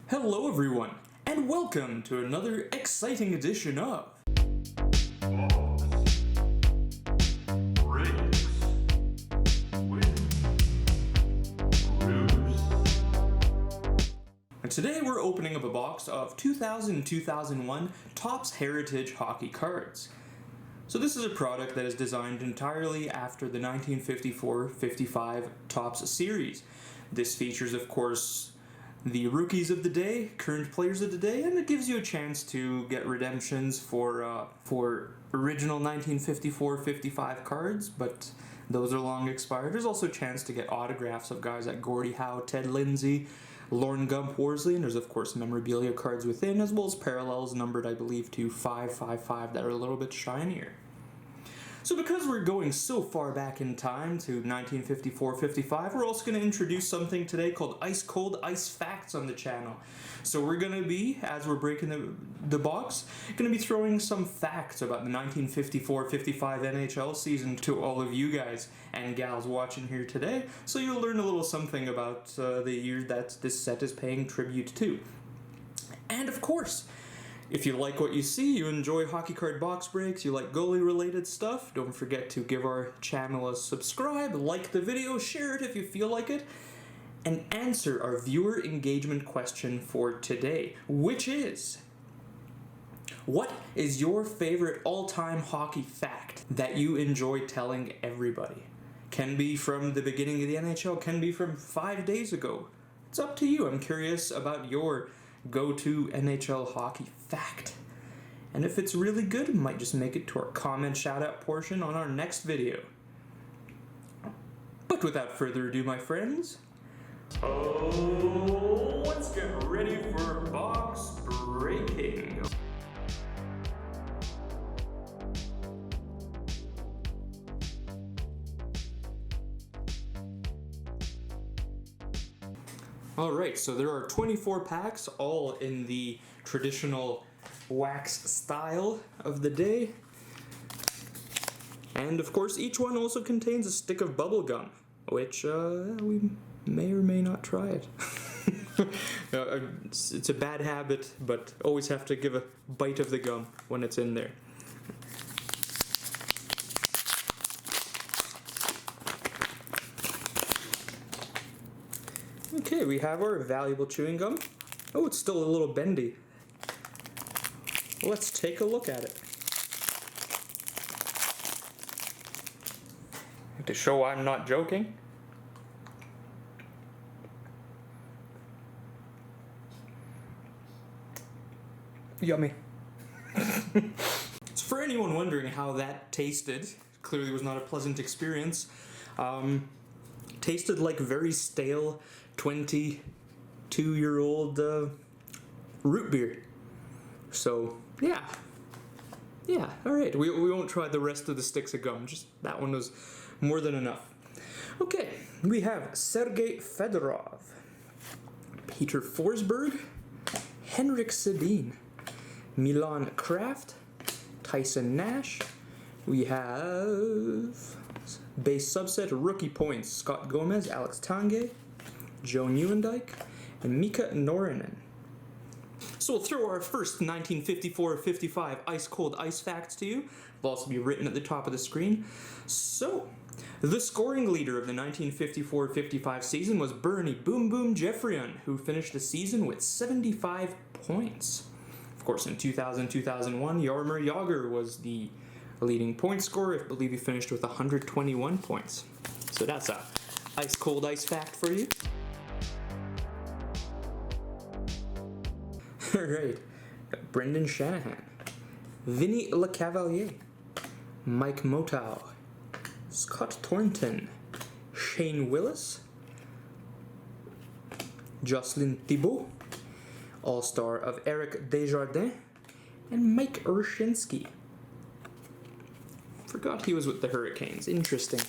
Hello everyone, and welcome to another exciting edition of And today we're opening up a box of 2000-2001 Topps Heritage Hockey cards. So this is a product that is designed entirely after the 1954-55 Topps series. This features, of course, the rookies of the day, current players of the day, and it gives you a chance to get redemptions for original 1954-55 cards, but those are long expired. There's also a chance to get autographs of guys like Gordie Howe, Ted Lindsay, Lorne Gump Worsley, and there's of course memorabilia cards within, as well as parallels numbered, I believe, to 555 that are a little bit shinier. So because we're going so far back in time to 1954-55, we're also going to introduce something today called Ice Cold Ice Facts on the channel. So we're going to be, as we're breaking the box, going to be throwing some facts about the 1954-55 NHL season to all of you guys and gals watching here today, so you'll learn a little something about the year that this set is paying tribute to. And of course, if you like what you see, you enjoy hockey card box breaks, you like goalie related stuff, don't forget to give our channel a subscribe, like the video, share it if you feel like it, and answer our viewer engagement question for today, which is, what is your favorite all-time hockey fact that you enjoy telling everybody? Can be from the beginning of the NHL, can be from 5 days ago. It's up to you. I'm curious about your go-to NHL hockey fact. And if it's really good, it might just make it to our comment shout-out portion on our next video. But without further ado, my friends, let's get ready for box breaking. Alright, so there are 24 packs, all in the traditional wax style of the day. And of course, each one also contains a stick of bubble gum, which we may or may not try it. It's a bad habit, but always have to give a bite of the gum when it's in there. Okay, we have our valuable chewing gum. Oh, it's still a little bendy. Let's take a look at it. To show I'm not joking. Yummy. So for anyone wondering how that tasted, clearly was not a pleasant experience. Tasted like very stale 22-year-old root beer. So yeah, all right. We won't try the rest of the sticks of gum. Just that one was more than enough. Okay, we have Sergei Fedorov, Peter Forsberg, Henrik Sedin, Milan Kraft, Tyson Nash. We have base subset rookie points: Scott Gomez, Alex Tanguay, Joe Nieuwendyk, and Mika Norinen. So we'll throw our first 1954-55 ice cold ice facts to you. They'll also be written at the top of the screen. So, the scoring leader of the 1954-55 season was Bernie Boom Boom Geoffrion, who finished the season with 75 points. Of course, in 2000-2001, Jaromir Jagr was the leading point scorer. I believe he finished with 121 points. So that's a ice cold ice fact for you. Alright, Brendan Shanahan, Vinny LeCavalier, Mike Motow, Scott Thornton, Shane Willis, Jocelyn Thibault, All-Star of Eric Desjardins, and Mike Urshinsky. Forgot he was with the Hurricanes. Interesting.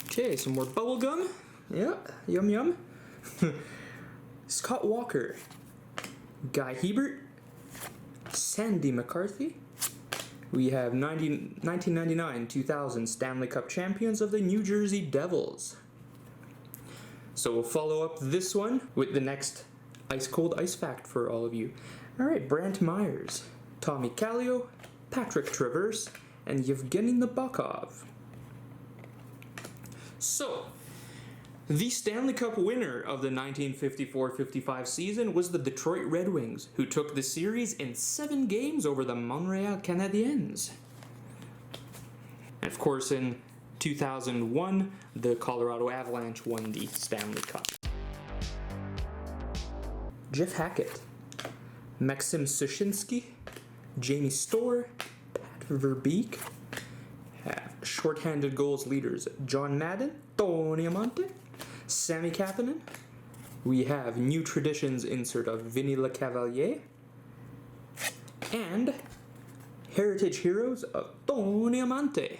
Okay, some more bubble gum. Yeah, yum yum. Scott Walker, Guy Hebert, Sandy McCarthy. We have 1999-2000 Stanley Cup champions of the New Jersey Devils. So we'll follow up this one with the next ice cold ice fact for all of you. Alright, Brant Myers, Tommy Kallio, Patrick Traverse, and Yevgeny Nabokov. So, the Stanley Cup winner of the 1954-55 season was the Detroit Red Wings, who took the series in 7 games over the Montreal Canadiens. And of course, in 2001, the Colorado Avalanche won the Stanley Cup. Jeff Hackett, Maxim Sushinsky, Jamie Storr, Pat Verbeek, have shorthanded goals leaders John Madden, Tony Amonte, Sammy Kapanen. We have new traditions insert of Vinny LeCavalier, and heritage heroes of Tony Amonte.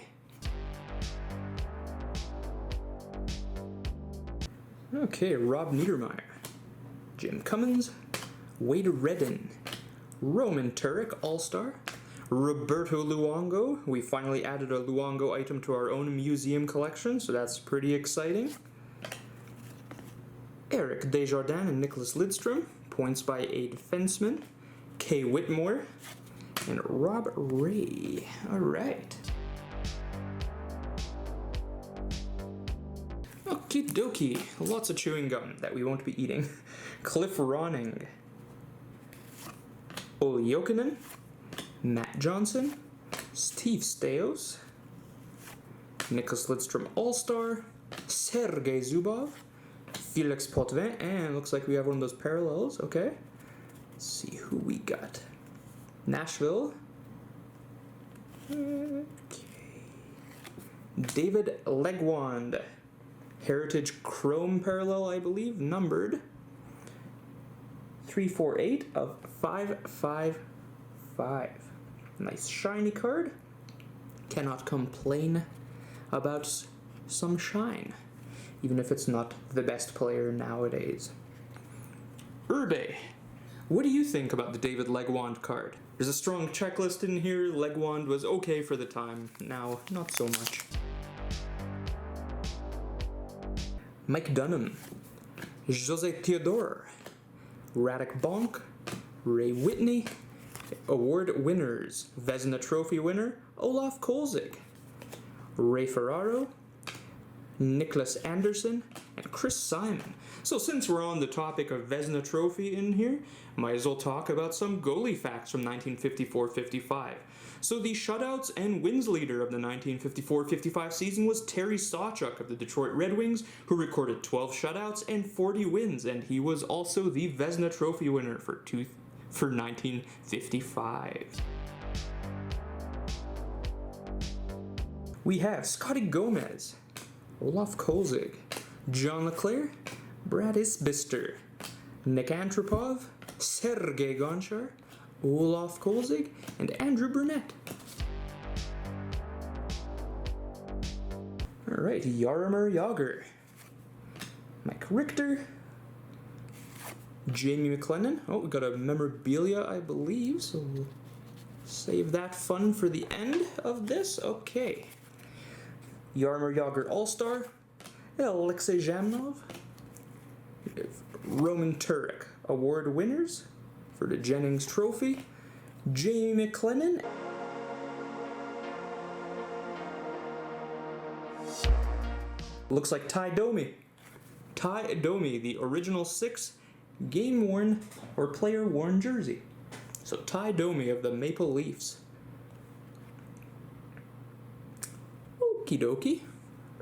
Okay, Rob Niedermeyer, Jim Cummins, Wade Redden, Roman Turek, All-Star, Roberto Luongo. We finally added a Luongo item to our own museum collection, so that's pretty exciting. Eric Desjardins and Nicholas Lidstrom, points by a defenseman, Kay Whitmore, and Rob Ray. Alright. Okie dokie, lots of chewing gum that we won't be eating. Cliff Ronning, Olli Jokinen, Matt Johnson, Steve Stais, Nicholas Lidstrom All-Star, Sergei Zubov, Felix Potvin, and looks like we have one of those parallels, okay. Let's see who we got. Nashville. Okay. David Legwand. Heritage Chrome parallel, I believe, numbered 348 of 555. Nice shiny card. Cannot complain about some shine, even if it's not the best player nowadays. Urbe, what do you think about the David Legwand card? There's a strong checklist in here. Legwand was okay for the time, now not so much. Mike Dunham, Jose Theodore, Radek Bonk, Ray Whitney, award winners, Vezina Trophy winner, Olaf Kolzig, Ray Ferraro, Nicholas Anderson, and Chris Simon. So since we're on the topic of Vezina Trophy in here, might as well talk about some goalie facts from 1954-55. So the shutouts and wins leader of the 1954-55 season was Terry Sawchuk of the Detroit Red Wings, who recorded 12 shutouts and 40 wins, and he was also the Vezina Trophy winner for 1955. We have Scotty Gomez, Olaf Kolzig, John LeClaire, Brad Isbister, Nick Antropov, Sergei Gonchar, Olaf Kolzig, and Andrew Burnett. Alright, Jaromir Jagr, Mike Richter, Jamie McLennan. Oh, we got a memorabilia, I believe, so we'll save that fun for the end of this. Okay. Jaromir Jagr All-Star, Alexei Zhamnov, Roman Turek, award winners for the Jennings Trophy, Jamie McLennan, looks like Ty Domi. Ty Domi, the original 6 game-worn or player-worn jersey. So Ty Domi of the Maple Leafs. Okie dokie.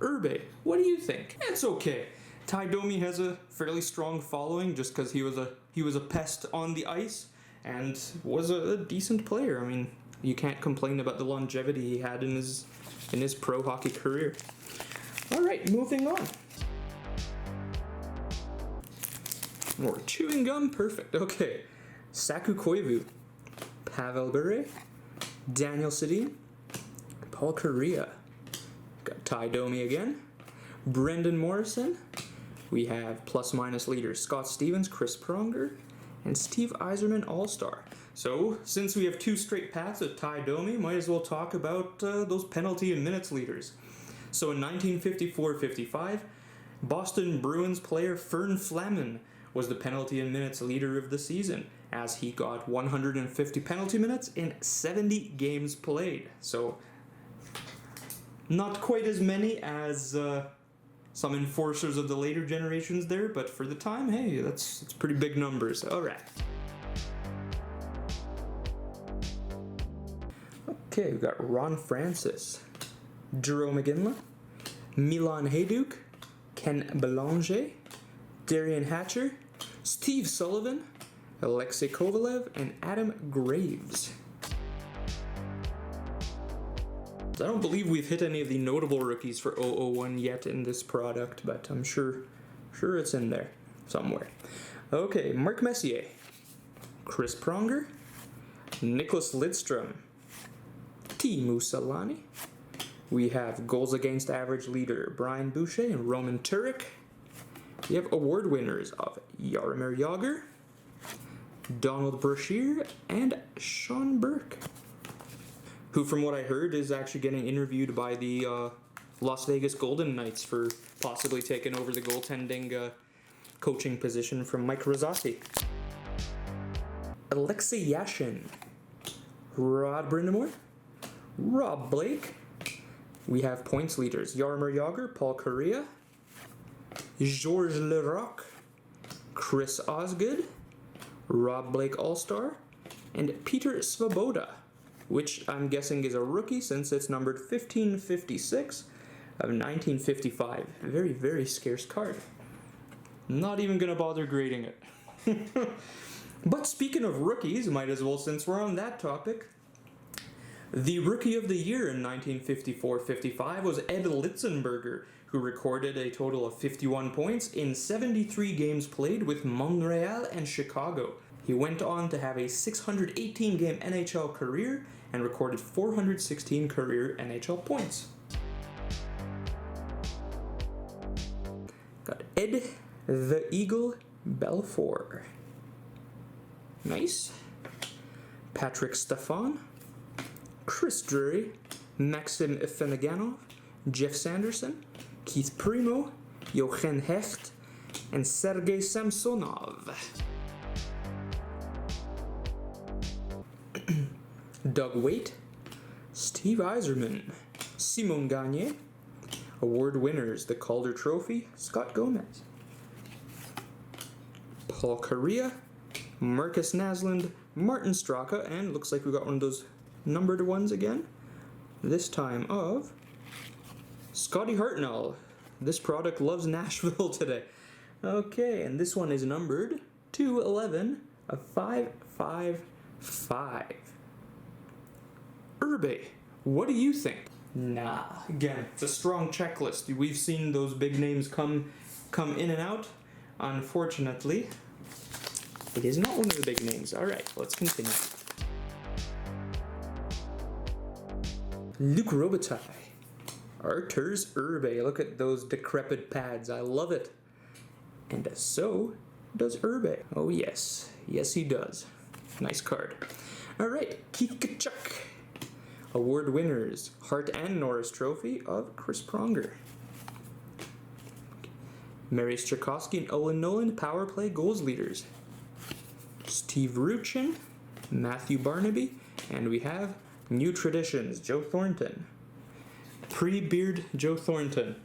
Urbe, what do you think? It's okay. Ty Domi has a fairly strong following just because he was a pest on the ice and was a decent player. I mean, you can't complain about the longevity he had in his pro hockey career. All right, moving on. More chewing gum, perfect. Okay, Saku Koivu, Pavel Bure, Daniel Sedin, Paul Correa. Got Ty Domi again. Brendan Morrison. We have plus-minus leaders Scott Stevens, Chris Pronger, and Steve Yzerman All-Star. So, since we have 2 straight paths of Ty Domi, might as well talk about those penalty and minutes leaders. So in 1954-55, Boston Bruins player Fern Flaman was the penalty and minutes leader of the season, as he got 150 penalty minutes in 70 games played. So, not quite as many as some enforcers of the later generations there, but for the time, hey, that's pretty big numbers. All right. Okay, we've got Ron Francis, Jerome McGinley, Milan Hayduk, Ken Belanger, Darian Hatcher, Steve Sullivan, Alexei Kovalev, and Adam Graves. I don't believe we've hit any of the notable rookies for 001 yet in this product, but I'm sure it's in there somewhere. Okay, Mark Messier, Chris Pronger, Nicholas Lidstrom, Teemu Selanne. We have goals against average leader Brian Boucher and Roman Turek. We have award winners of Jaromir Jagr, Donald Brashear, and Sean Burke, who, from what I heard, is actually getting interviewed by the Las Vegas Golden Knights for possibly taking over the goaltending coaching position from Mike Rosati. Alexei Yashin, Rod Brindamore, Rob Blake. We have points leaders Jaromir Jagr, Paul Kariya, Georges Leroc, Chris Osgood, Rob Blake All-Star, and Peter Svoboda, which I'm guessing is a rookie since it's numbered 1556 of 1955. Very, very scarce card. Not even going to bother grading it. But speaking of rookies, might as well, since we're on that topic, the Rookie of the Year in 1954-55 was Ed Litzenberger, who recorded a total of 51 points in 73 games played with Montreal and Chicago. He went on to have a 618-game NHL career and recorded 416 career NHL points. Got Ed the Eagle Belfour. Nice. Patrick Stefan, Chris Drury, Maxim Feneganov, Jeff Sanderson, Keith Primo, Jochen Hecht, and Sergei Samsonov. Doug Waite, Steve Yzerman, Simon Gagne. Award winners, the Calder Trophy, Scott Gomez. Paul Kariya, Marcus Naslund, Martin Straka, and looks like we got one of those numbered ones again. This time of Scotty Hartnell. This product loves Nashville today. Okay, and this one is numbered 211 of 555. Urbe, what do you think? Nah, again, it's a strong checklist. We've seen those big names come in and out. Unfortunately, it is not one of the big names. All right, let's continue. Luc Robitaille, Arturs Urbe. Look at those decrepit pads. I love it. And so does Urbe. Oh yes, yes he does. Nice card. All right, Keith Tkachuk. Award winners, Hart and Norris Trophy of Chris Pronger. Marius Tchaikovsky and Owen Nolan, power play goals leaders. Steve Ruchin, Matthew Barnaby, and we have New Traditions, Joe Thornton. Pre-beard Joe Thornton.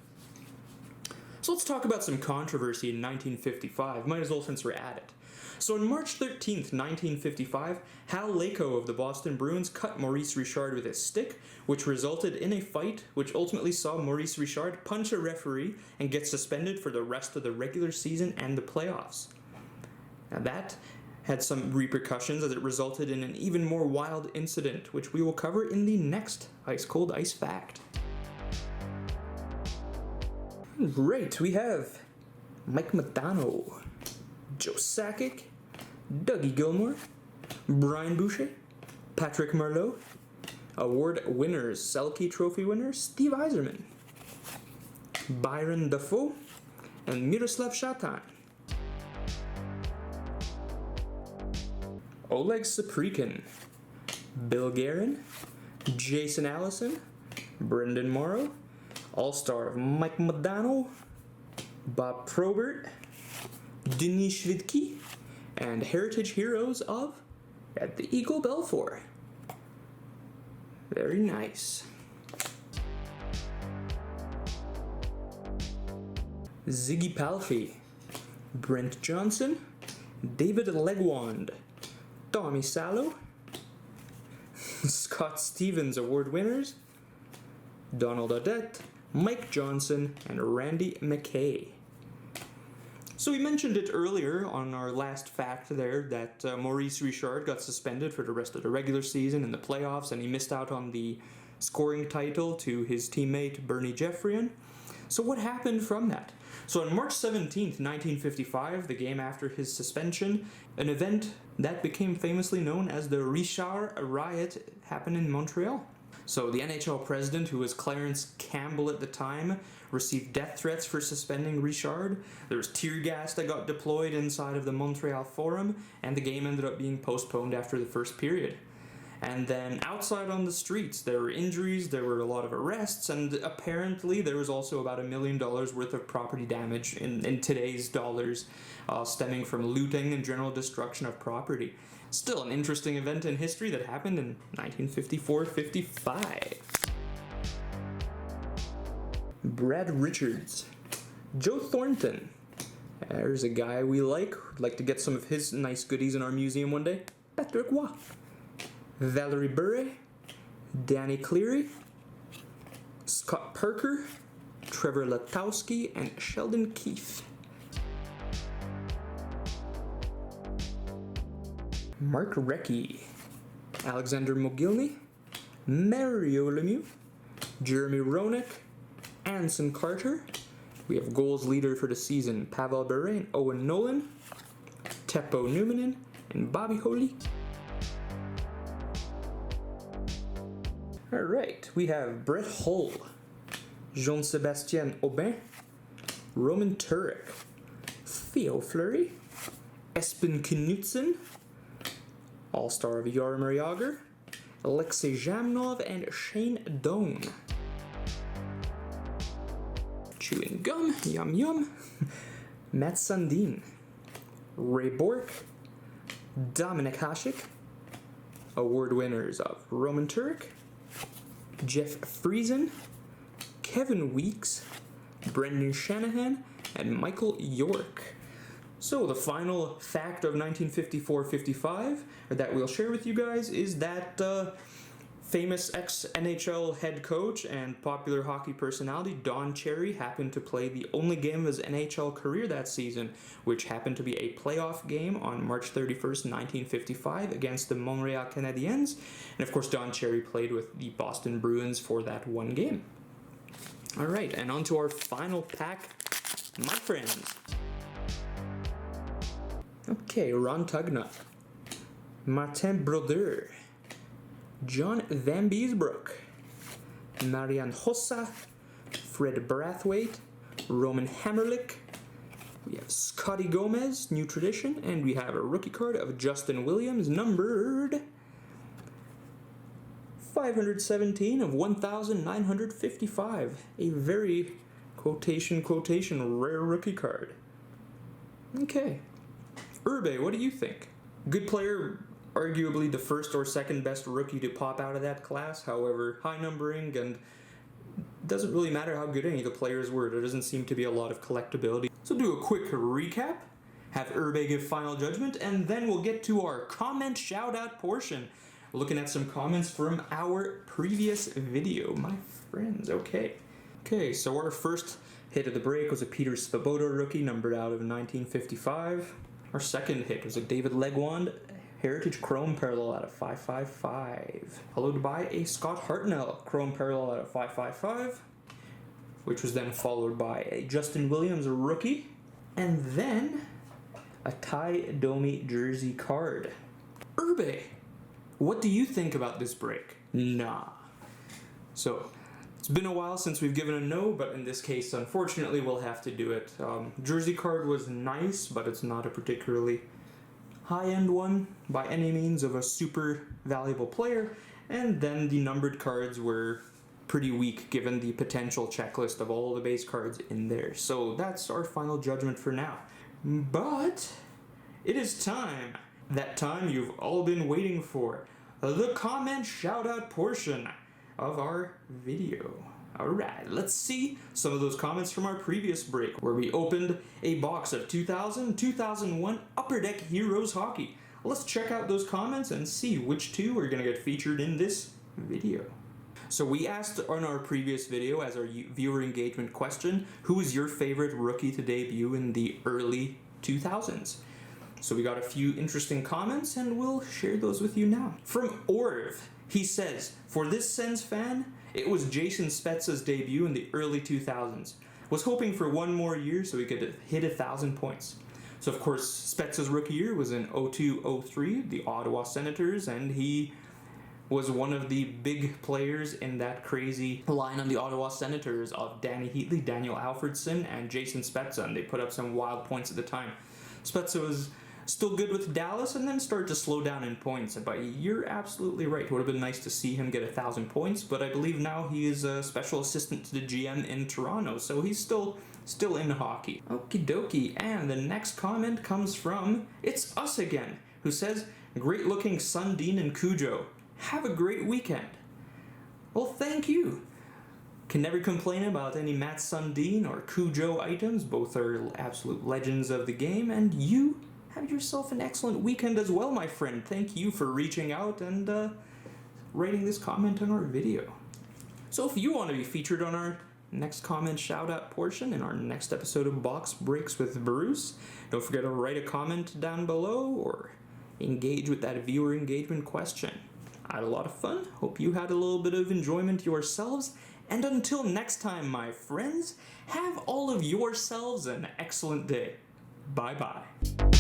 So let's talk about some controversy in 1955. Might as well since we're at it. So on March 13th, 1955, Hal Lako of the Boston Bruins cut Maurice Richard with his stick, which resulted in a fight which ultimately saw Maurice Richard punch a referee and get suspended for the rest of the regular season and the playoffs. Now that had some repercussions as it resulted in an even more wild incident, which we will cover in the next Ice Cold Ice Fact. Great, we have Mike Modano, Joe Sakic, Dougie Gilmore, Brian Boucher, Patrick Marleau. Award winners, Selke Trophy winner Steve Yzerman, Byron Dafoe, and Miroslav Shatan. Oleg Saprikin, Bill Guerin, Jason Allison, Brendan Morrow, All-Star Mike Modano, Bob Probert, Denis Schvidtke, and Heritage Heroes of at the Eagle Belfour. Very nice. Ziggy Palffy, Brent Johnson, David Legwand, Tommy Sallow, Scott Stevens Award winners, Donald Audette, Mike Johnson, and Randy McKay. So we mentioned it earlier on our last fact there that Maurice Richard got suspended for the rest of the regular season and the playoffs, and he missed out on the scoring title to his teammate Bernie Jeffrian. So what happened from that? So on March 17th, 1955, the game after his suspension, an event that became famously known as the Richard Riot happened in Montreal. So the NHL president, who was Clarence Campbell at the time, received death threats for suspending Richard. There was tear gas that got deployed inside of the Montreal Forum, and the game ended up being postponed after the first period. And then outside on the streets, there were injuries, there were a lot of arrests, and apparently there was also about $1 million worth of property damage in today's dollars, stemming from looting and general destruction of property. Still an interesting event in history that happened in 1954-55. Brad Richards. Joe Thornton. There's a guy we like. Would like to get some of his nice goodies in our museum one day. Patrick Roy. Valerie Bure, Danny Cleary, Scott Parker, Trevor Latowski, and Sheldon Keefe. Mark Recchi, Alexander Mogilny, Mario Lemieux, Jeremy Roenick, Anson Carter. We have goals leader for the season, Pavel Bure and Owen Nolan, Teppo Numminen, and Bobby Holy. Alright, we have Brett Hull, Jean-Sébastien Aubin, Roman Turek, Theo Fleury, Espen Knutsen, All-Star of Jaromir Jagr, Alexei Zhamnov, and Shane Doan. Chewing gum, yum yum. Matt Sundin, Ray Bork, Dominic Hasek, award winners of Roman Turek, Jeff Friesen, Kevin Weeks, Brendan Shanahan, and Michael York. So the final fact of 1954-55 that we'll share with you guys is that famous ex-NHL head coach and popular hockey personality Don Cherry happened to play the only game of his NHL career that season, which happened to be a playoff game on March 31st, 1955 against the Montreal Canadiens. And of course, Don Cherry played with the Boston Bruins for that one game. All right, and on to our final pack, my friends. Okay, Ron Tugnutt, Martin Brodeur, John Van Beesbrook, Marian Hossa, Fred Brathwaite, Roman Hammerlick, we have Scotty Gomez, New Tradition, and we have a rookie card of Justin Williams, numbered 517 of 1,955. A very, quotation, rare rookie card. Okay. Urbe, what do you think? Good player, arguably the first or second best rookie to pop out of that class. However, high numbering, and doesn't really matter how good any of the players were. There doesn't seem to be a lot of collectability. So do a quick recap, have Urbe give final judgment, and then we'll get to our comment shout-out portion. We're looking at some comments from our previous video, my friends. Okay, so our first hit of the break was a Peter Svoboda rookie, numbered out of 1955. Our second hit was a David Legwand Heritage Chrome Parallel out of 555, followed by a Scott Hartnell Chrome Parallel out of 555, which was then followed by a Justin Williams rookie, and then a Ty Domi jersey card. Urbe, what do you think about this break? Nah. So, it's been a while since we've given a no, but in this case, unfortunately, we'll have to do it. Jersey card was nice, but it's not a particularly high-end one by any means of a super valuable player. And then the numbered cards were pretty weak given the potential checklist of all the base cards in there. So that's our final judgment for now. But it is time. That time you've all been waiting for. The comment shout out portion of our video. Alright, let's see some of those comments from our previous break where we opened a box of 2000-2001 Upper Deck Heroes Hockey. Let's check out those comments and see which two are going to get featured in this video. So we asked on our previous video as our viewer engagement question, who is your favorite rookie to debut in the early 2000s? So we got a few interesting comments and we'll share those with you now. From Orv, he says, for this Sens fan, it was Jason Spezza's debut in the early 2000s. Was hoping for one more year so he could hit 1,000 points. So of course, Spezza's rookie year was in 02-03, the Ottawa Senators, and he was one of the big players in that crazy line on the Ottawa Senators of Danny Heatley, Daniel Alfredson, and Jason Spezza, and they put up some wild points at the time. Spezza was still good with Dallas and then started to slow down in points, but you're absolutely right. It would have been nice to see him get 1,000 points, but I believe now he is a special assistant to the GM in Toronto, so he's still in hockey. Okie dokie, and the next comment comes from It's Us Again, who says, great looking Sundin and Cujo. Have a great weekend. Well, thank you. Can never complain about any Matt Sundin or Cujo items. Both are absolute legends of the game, and you have yourself an excellent weekend as well, my friend. Thank you for reaching out and writing this comment on our video. So if you want to be featured on our next comment shout out portion in our next episode of Box Breaks with Bruce, don't forget to write a comment down below or engage with that viewer engagement question. I had a lot of fun. Hope you had a little bit of enjoyment yourselves. And until next time, my friends, have all of yourselves an excellent day. Bye-bye.